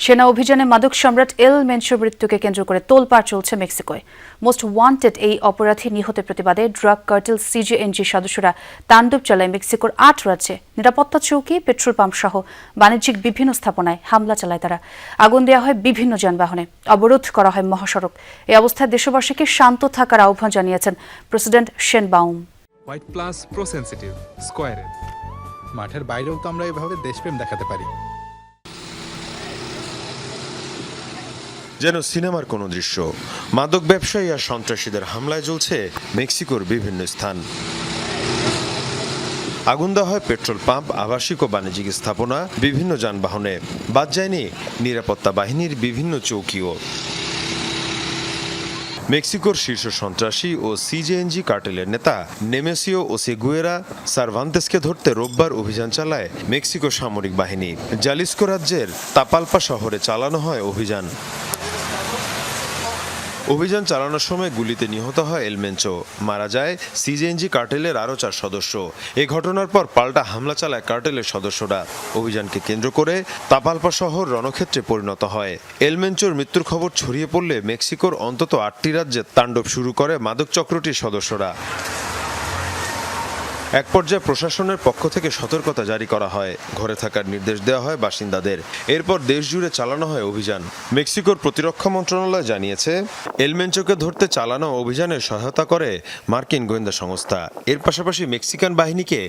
সেনা অভিযানে মাদক সম্রাট এল মেনসোর মৃত্যুকে কেন্দ্র করে তোলপাড় চলছে মেক্সিকোয়। মোস্ট ওয়ান্টেড এই অপরাধী নিহতের প্রতিবাদে ড্রাগ কার্টেল সিজেএনজি সদস্যরা তাণ্ডব চালায় মেক্সিকোর ৮ রাজ্যে। নিরাপত্তা চৌকি, পেট্রোল পাম্প সহ বাণিজ্যিক বিভিন্ন স্থাপনায় হামলা চালায় তারা। আগুন দেওয়া হয় বিভিন্ন যানবাহনে, অবরোধ করা হয় মহাসড়ক। এই অবস্থায় দেশবাসীকে শান্ত থাকার আহ্বান জানিয়েছেন president Sheinbaum. White plus pro sensitive স্কয়ারে মাঠের বাইরেও তো আমরা এভাবে দেশপ্রেম দেখাতে পারি। যেন সিনেমার কোনো দৃশ্য। মাদক ব্যবসায়ী আর সন্ত্রাসীদের হামলায় জ্বলছে মেক্সিকোর বিভিন্ন স্থান। আগুন দেওয়া হয় পেট্রোল পাম্প, আবাসিক ও বাণিজ্যিক স্থাপনা, বিভিন্ন যানবাহনে। বাদ যায়নি নিরাপত্তা বাহিনীর বিভিন্ন চৌকিও। মেক্সিকোর শীর্ষ সন্ত্রাসী ও সিজেএনজি কার্টেলের নেতা নেমেসিও ওসেগুয়েরা সারভান্তেসকে ধরতে রোববার অভিযান চালায় মেক্সিকো সামরিক বাহিনী। জালিস্কো রাজ্যের তাপালপা শহরে চালানো হয় অভিযান চালানোর সময় গুলিতে নিহত হয় এল মেনচো। মারা যায় সিজেএনজি কার্টেলের আরও 4 সদস্য। এ ঘটনার পর পাল্টা হামলা চালায় কার্টেলের সদস্যরা। অভিযানকে কেন্দ্র করে তাপালপা শহর রণক্ষেত্রে পরিণত হয়। এল মেনচোর মৃত্যুর খবর ছড়িয়ে পড়লে মেক্সিকোর অন্তত 8টি রাজ্যে তাণ্ডব শুরু করে মাদক চক্রটির সদস্যরা। এক পর্যায়ে প্রশাসনের পক্ষ থেকে সতর্কতা জারি করা হয়, ঘরে থাকার নির্দেশ দেওয়া হয় বাসিন্দাদের। এরপর দেশ জুড়ে চালানো হয় অভিযান। মেক্সিকোর প্রতিরক্ষা মন্ত্রণালয় জানিয়েছে, এল মেনচোকে ধরতে চালানো অভিযানের সহায়তা করে মার্কিন গোয়েন্দা সংস্থা। এর পাশাপাশি মেক্সিকান বাহিনীকে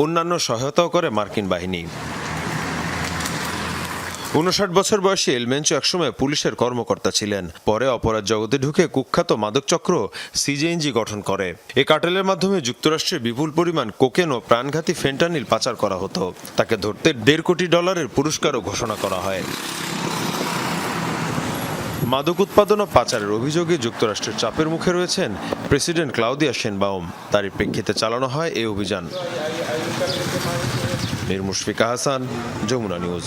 অন্যান্য সহায়তাও করে মার্কিন বাহিনী। 59 বছর বয়সী এল মেনচো একসময় পুলিশের কর্মকর্তা ছিলেন। পরে অপরাধ জগতে ঢুকে কুখ্যাত মাদক চক্র সিজেএনজি গঠন করে। এ কার্টেলের মাধ্যমে যুক্তরাষ্ট্রে বিপুল পরিমাণ কোকেন ও প্রাণঘাতী ফেন্টানিল পাচার করা হতো। তাকে ধরতে $1.5 কোটি পুরস্কারও ঘোষণা করা হয়। মাদক উৎপাদন ও পাচারের অভিযোগে যুক্তরাষ্ট্রের চাপের মুখে রয়েছেন প্রেসিডেন্ট ক্লাউদিয়া শেনবাউম। তারই প্রেক্ষিতে চালানো হয় এই অভিযান। মীর মুশফিকা হাসান, যমুনা নিউজ।